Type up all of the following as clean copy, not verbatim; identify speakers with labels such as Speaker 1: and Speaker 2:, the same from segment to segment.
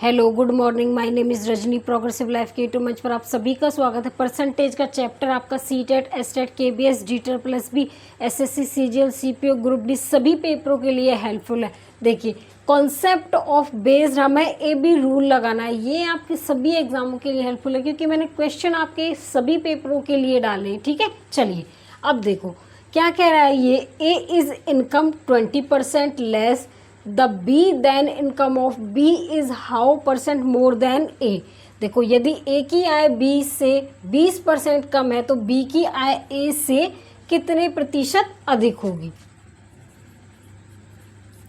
Speaker 1: Hello good morning, my name is Rajni. Progressive life के YouTube मंच पर आप सभी का स्वागत है। परसेंटेज का चैप्टर आपका सीटेट, एसटेट, केबीएस, जीटर plus B, SSC, CGL, CPO, group D सभी पेपरों के लिए हेल्पफुल है। देखिए, कॉन्सेप्ट ऑफ बेस्ड हमें ए बी रूल लगाना है। ये आपके सभी एग्जामों के लिए हेल्पफुल है क्योंकि मैंने क्वेश्चन आपके सभी पेपरों के लिए डाले हैं। ठीक है, चलिए अब देखो क्या कह रहा है ये। A is income 20% less the B then income of B is how percent more than A. देखो, यदि ए की आय बी से 20% कम है तो बी की आय ए से कितने प्रतिशत अधिक होगी।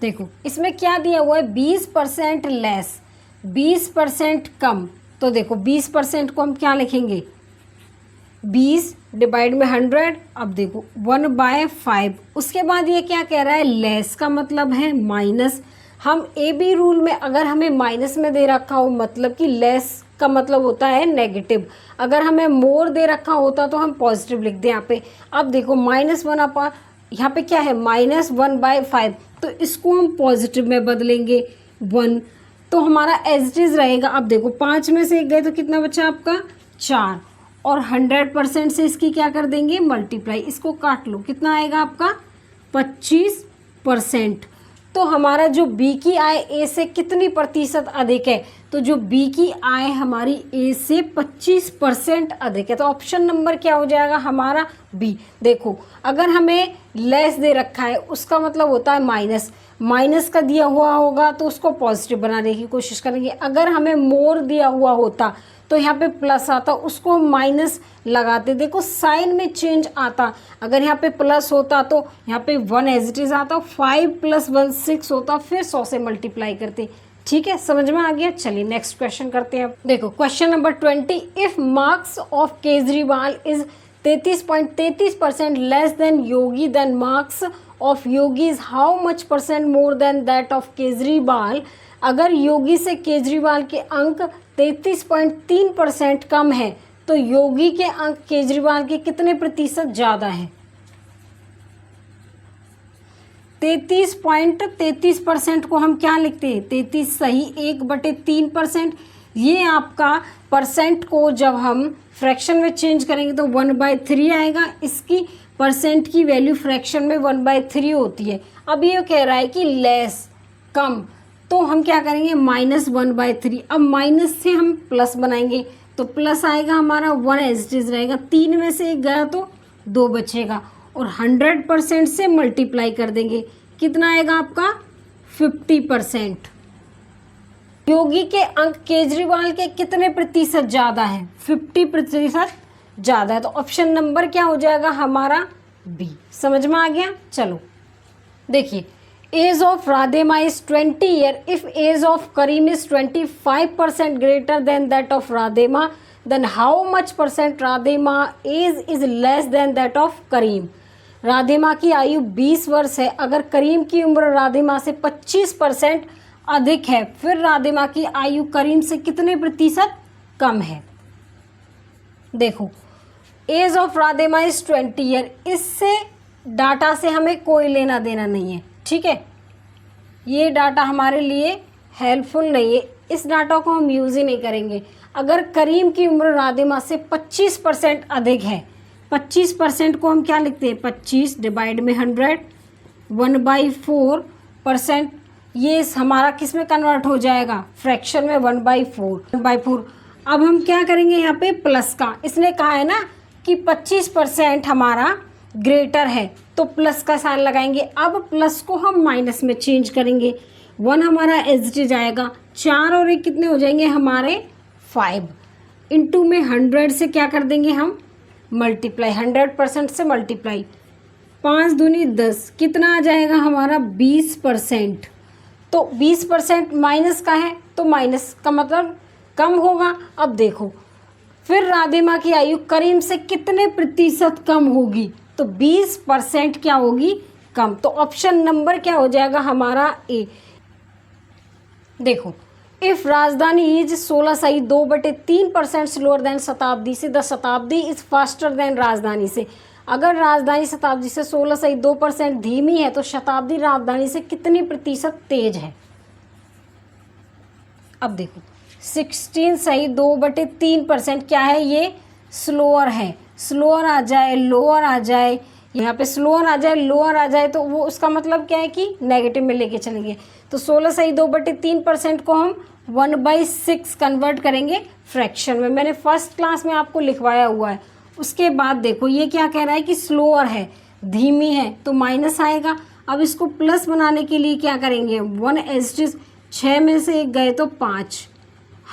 Speaker 1: देखो, इसमें क्या दिया हुआ है, 20% लेस, 20% कम। तो देखो 20% को हम क्या लिखेंगे, 20 डिवाइड में 100। अब देखो 1/5। उसके बाद ये क्या कह रहा है, लेस का मतलब है माइनस। हम ए बी रूल में अगर हमें माइनस में दे रखा हो मतलब कि लेस का मतलब होता है नेगेटिव। अगर हमें मोर दे रखा होता तो हम पॉजिटिव लिख दें यहाँ पे। अब देखो -1 यहाँ पे क्या है, -1/5। तो इसको हम पॉजिटिव में बदलेंगे 1, तो हमारा एज इट इज रहेगा। अब देखो 5 में से 1 गए तो कितना बचा आपका, 4। और 100% से इसकी क्या कर देंगे, मल्टीप्लाई। इसको काट लो, कितना आएगा आपका 25%। तो हमारा जो बी की आय ए से कितनी प्रतिशत अधिक है, तो जो बी की आय हमारी ए से 25% अधिक है। तो ऑप्शन नंबर क्या हो जाएगा हमारा, बी। देखो, अगर हमें लेस दे रखा है उसका मतलब होता है माइनस। माइनस का दिया हुआ होगा तो उसको पॉजिटिव बनाने की कोशिश करेंगे। अगर हमें मोर दिया हुआ होता तो यहाँ पे प्लस आता, उसको माइनस लगाते। देखो साइन में चेंज आता। अगर यहाँ पे प्लस होता तो यहाँ पे 1 एज इट इज आता, 5 + 1 6 होता, फिर 100 से मल्टीप्लाई करते। ठीक है, समझ में आ गया। चलिए नेक्स्ट क्वेश्चन करते हैं। देखो question number 20, if marks of Kejriwal is 33.33% less than Yogi, than marks of Yogi is how much percent more then that of Kejriwal. अगर योगी से केजरीवाल के अंक 33.3% कम है तो योगी के अंक केजरीवाल के कितने प्रतिशत ज्यादा है। 33.33% को हम क्या लिखते हैं, 33 सही 1/3%। ये आपका परसेंट को जब हम फ्रैक्शन में चेंज करेंगे तो 1/3 आएगा। इसकी परसेंट की वैल्यू फ्रैक्शन में 1/3 होती है। अब ये कह रहा है कि लेस, कम, तो हम क्या करेंगे, -1/3। अब माइनस से हम प्लस बनाएंगे तो प्लस आएगा हमारा 1 एज इट इज रहेगा। 3 में से 1 गया तो 2 बचेगा और 100% से मल्टीप्लाई कर देंगे, कितना आएगा आपका 50%। योगी के अंक केजरीवाल के कितने प्रतिशत ज़्यादा है, 50% ज़्यादा है। तो ऑप्शन नंबर क्या हो जाएगा हमारा, बी। समझ में आ गया। चलो देखिए, age of Radhema is 20 year, if age of Karim is 25% greater than that of Radhema, then how much percent Radhema age is less than that of Karim. Radhema की आयु 20 वर्ष है, अगर करीम की उम्र राधेमा से 25% अधिक है, फिर राधेमा की आयु करीम से कितने प्रतिशत कम है। देखो, as of Radhema is 20 year, इससे डाटा से हमें कोई लेना देना नहीं है। ठीक है, ये डाटा हमारे लिए हेल्पफुल नहीं है, इस डाटा को हम यूज़ ही नहीं करेंगे। अगर करीम की उम्र राधेमा से 25% अधिक है, 25% को हम क्या लिखते हैं, 25 डिवाइड में 100, 1/4%। ये हमारा किस में कन्वर्ट हो जाएगा, फ्रैक्शन में 1/4। अब हम क्या करेंगे, यहाँ पे प्लस का, इसने कहा है ना कि 25% हमारा ग्रेटर है तो प्लस का साइन लगाएंगे। अब प्लस को हम माइनस में चेंज करेंगे, 1 हमारा एज इट इज आएगा, 4 और 1 कितने हो जाएंगे हमारे 5, इंटू में 100 से क्या कर देंगे हम, मल्टीप्लाई, 100% से मल्टीप्लाई, 5 दूनी 10, कितना आ जाएगा हमारा 20%। तो 20% माइनस का है तो माइनस का मतलब कम होगा। अब देखो, फिर राधेमा की आयु करीम से कितने प्रतिशत कम होगी, तो 20% क्या होगी, कम। तो ऑप्शन नंबर क्या हो जाएगा हमारा, ए। देखो, इफ राजधानी इज 16 सही 2/3% स्लोअर देन शताब्दी से, द शताब्दी इज फास्टर देन राजधानी से। अगर राजधानी शताब्दी से 16 सही 2% धीमी है तो शताब्दी राजधानी से कितनी प्रतिशत तेज है। अब देखो 16 सही 2/3% क्या है, ये स्लोअर है। स्लोअर आ जाए, लोअर आ जाए, यहाँ पे स्लोअर आ जाए, लोअर आ जाए, तो वो उसका मतलब क्या है कि नेगेटिव में लेके चलेंगे। तो 16 सही 2/3% को हम 1/6 कन्वर्ट करेंगे फ्रैक्शन में। मैंने फर्स्ट क्लास में आपको लिखवाया हुआ है। उसके बाद देखो ये क्या कह रहा है कि स्लोअर है, धीमी है, तो माइनस आएगा। अब इसको प्लस बनाने के लिए क्या करेंगे, 1/6, 6 में से 1 गए तो 5,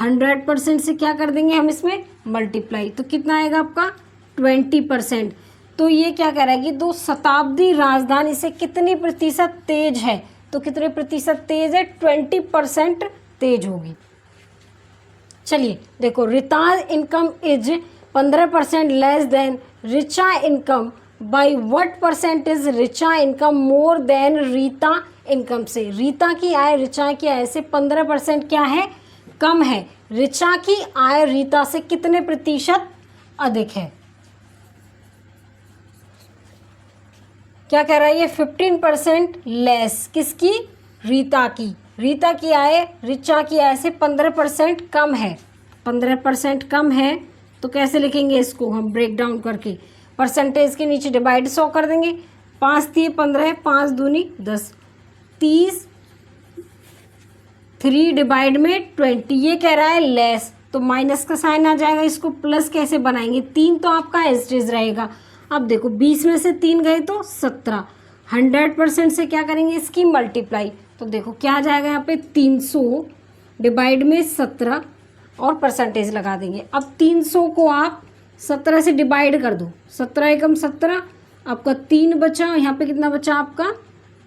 Speaker 1: 100% से क्या कर देंगे हम इसमें मल्टीप्लाई, तो कितना आएगा आपका 20%। तो ये क्या कह रहा है कि 2 शताब्दी राजधानी से कितनी प्रतिशत तेज है, तो कितने प्रतिशत तेज है, 20% तेज होगी। चलिए देखो, Ritaj income is 15% less than Richa income, by what percent is Richa income more than Rita income से। रीता की आय रिचा की आय से 15% क्या है, कम है। रिचा की आय रीता से कितने प्रतिशत अधिक है। क्या कह रहा है ये 15% लेस, किसकी, रीता की। रीता की आय रिचा की आय से 15% कम है। 15% कम है तो कैसे लिखेंगे इसको हम, ब्रेक डाउन करके परसेंटेज के नीचे डिवाइड 100 कर देंगे। 5 × 3 = 15, 5 दूनी 10, 30, 3 डिवाइड में 20। ये कह रहा है लेस, तो माइनस का साइन आ जाएगा। इसको प्लस कैसे बनाएंगे, 3 तो आपका एस्टेज रहेगा। अब देखो 20 में से 3 गए तो 17, 100% से क्या करेंगे इसकी मल्टीप्लाई, तो देखो क्या आ जाएगा यहाँ पे 300 डिवाइड में 17 और परसेंटेज लगा देंगे। अब 300 को आप 17 से डिवाइड कर दो, 17 एकम 17, आपका 3 बचा, यहाँ पे कितना बचा आपका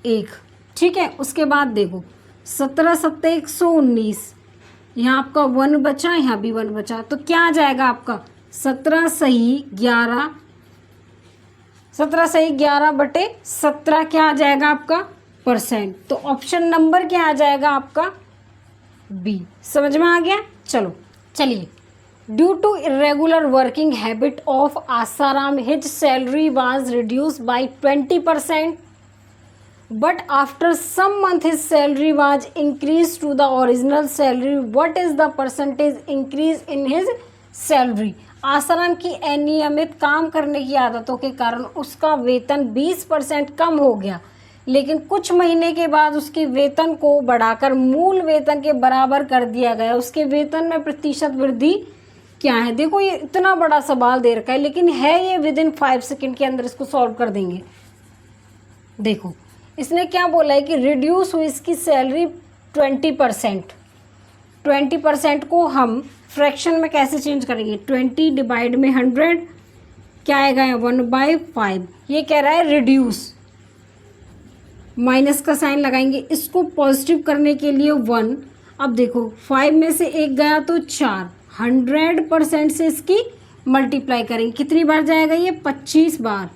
Speaker 1: 1, ठीक है। उसके बाद देखो 17 × 7 = 119, यहाँ आपका 1 बचा, यहाँ भी 1 बचा, तो क्या आ जाएगा आपका 17 सही 11, 17 सही 11/17 क्या आ जाएगा आपका परसेंट। तो ऑप्शन नंबर क्या आ जाएगा आपका बी। समझ में आ गया। चलिए due to irregular working habit of Asaram his salary was reduce by 20%, but after some month his salary was increase to the original salary. What is the percentage increase in his salary. Asaram की अनियमित काम करने की आदतों के कारण उसका वेतन 20% कम हो गया, लेकिन कुछ महीने के बाद उसके वेतन को बढ़ाकर मूल वेतन के बराबर कर दिया गया। उसके वेतन में प्रतिशत वृद्धि क्या है। देखो ये इतना बड़ा सवाल दे रखा है, लेकिन है ये विदिन 5 सेकेंड के अंदर इसको सॉल्व कर देंगे। देखो इसने क्या बोला है कि रिड्यूस हुई इसकी सैलरी 20%। 20% को हम फ्रैक्शन में कैसे चेंज करेंगे, 20 डिवाइड में 100 क्या आएगा 1/5। ये कह रहा है रिड्यूस, माइनस का साइन लगाएंगे, इसको पॉजिटिव करने के लिए 1। अब देखो 5 में से 1 गया तो 4, 100% से इसकी मल्टीप्लाई करेंगे। कितनी बार जाएगा ये 25 बार।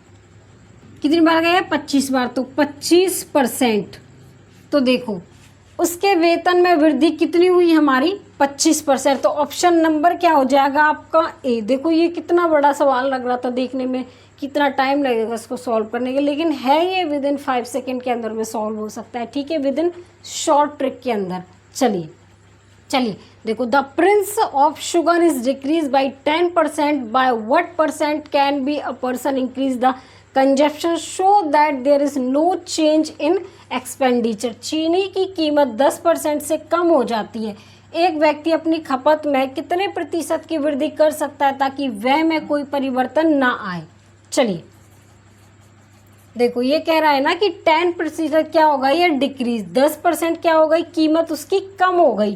Speaker 1: कितनी बार गया 25 बार, तो 25%। तो देखो उसके वेतन में वृद्धि कितनी हुई हमारी 25%। तो ऑप्शन नंबर क्या हो जाएगा आपका ए। देखो ये कितना बड़ा सवाल लग रहा था देखने में, कितना टाइम लगेगा इसको सॉल्व करने के, लेकिन है ये विदिन 5 सेकेंड के अंदर में सॉल्व हो सकता है, ठीक है, विदिन शॉर्ट ट्रिक के अंदर। चलिए देखो the price of sugar is decrease by 10%, by what percent can be a person increase the consumption so that there is no change in expenditure. चीनी की कीमत 10% से कम हो जाती है। एक व्यक्ति अपनी खपत में कितने प्रतिशत की वृद्धि कर सकता है ताकि व्यय में कोई परिवर्तन ना आए। चलिए देखो ये कह रहा है ना कि 10% क्या होगा, ये डिक्रीज, 10% क्या हो गई, कीमत उसकी कम हो गई।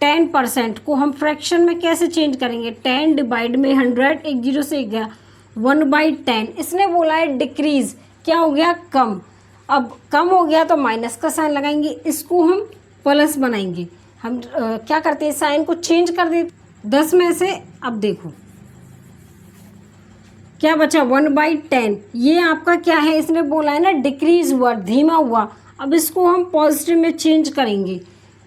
Speaker 1: 10% को हम फ्रैक्शन में कैसे चेंज करेंगे, 10 डिवाइड में 100, 1 0 से 1 गया, 1/10। इसने बोला है डिक्रीज, क्या हो गया कम। अब कम हो गया तो माइनस का साइन लगाएंगे, इसको हम प्लस बनाएंगे। हम क्या करते हैं, साइन को चेंज कर देते 10 में से। अब देखो क्या बचा 1/10। ये आपका क्या है, इसने बोला है ना डिक्रीज हुआ, धीमा हुआ। अब इसको हम पॉजिटिव में चेंज करेंगे।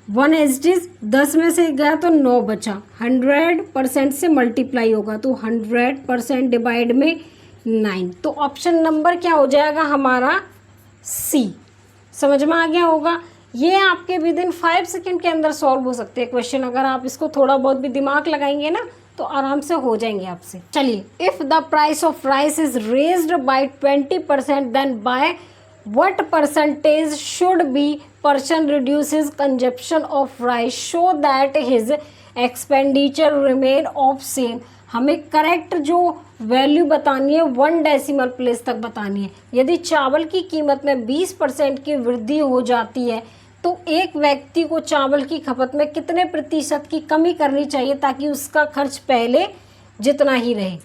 Speaker 1: 1/10, 10 में से गया तो 9 बचा, 100% से मल्टीप्लाई होगा तो 100% डिवाइड में 9। तो ऑप्शन नंबर क्या हो जाएगा हमारा सी। समझ में आ गया होगा। ये आपके विद इन 5 सेकेंड के अंदर सॉल्व हो सकते हैं क्वेश्चन। अगर आप इसको थोड़ा बहुत भी दिमाग लगाएंगे ना तो आराम से हो जाएंगे आपसे। चलिए, if the price of rice is raised by 20% then by what percentage should be person reduce his consumption of rice so that his expenditure remain of same. हमें करेक्ट जो वैल्यू बतानी है 1 डेसिमल प्लेस तक बतानी है। यदि चावल की कीमत में 20% की वृद्धि हो जाती है तो एक व्यक्ति को चावल की खपत में कितने प्रतिशत की कमी करनी चाहिए ताकि उसका खर्च पहले जितना ही रहे।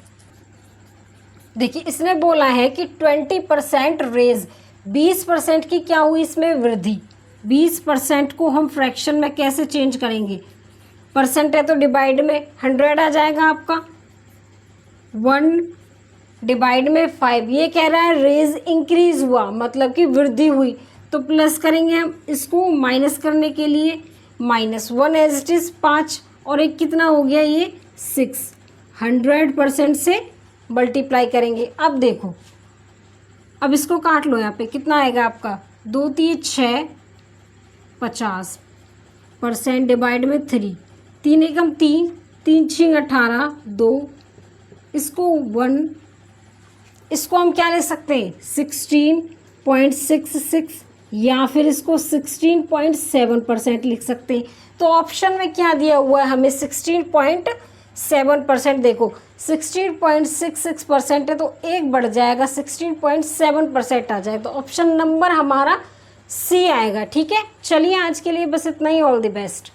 Speaker 1: देखिए, इसने बोला है कि 20% रेज, 20% की क्या हुई इसमें वृद्धि। 20% को हम फ्रैक्शन में कैसे चेंज करेंगे, परसेंट है तो डिवाइड में 100 आ जाएगा आपका, 1 डिवाइड में 5। ये कह रहा है रेज इंक्रीज हुआ मतलब कि वृद्धि हुई, तो प्लस करेंगे हम इसको माइनस करने के लिए, -1 एज इट इज 5 और एक कितना हो गया ये 6। 100% से मल्टीप्लाई करेंगे। अब देखो, अब इसको काट लो, यहाँ पे कितना आएगा आपका 2 3 6 50% डिवाइड में 3, 3 एकम 3, 3 6 18 2, इसको 1, इसको हम क्या ले सकते हैं 16.66 या फिर इसको 16.7% लिख सकते हैं। तो ऑप्शन में क्या दिया हुआ है हमें 16.7%। देखो 16.66% है तो एक बढ़ जाएगा 16.7% आ जाए, तो ऑप्शन नंबर हमारा सी आएगा। ठीक है, चलिए आज के लिए बस इतना ही। All the best.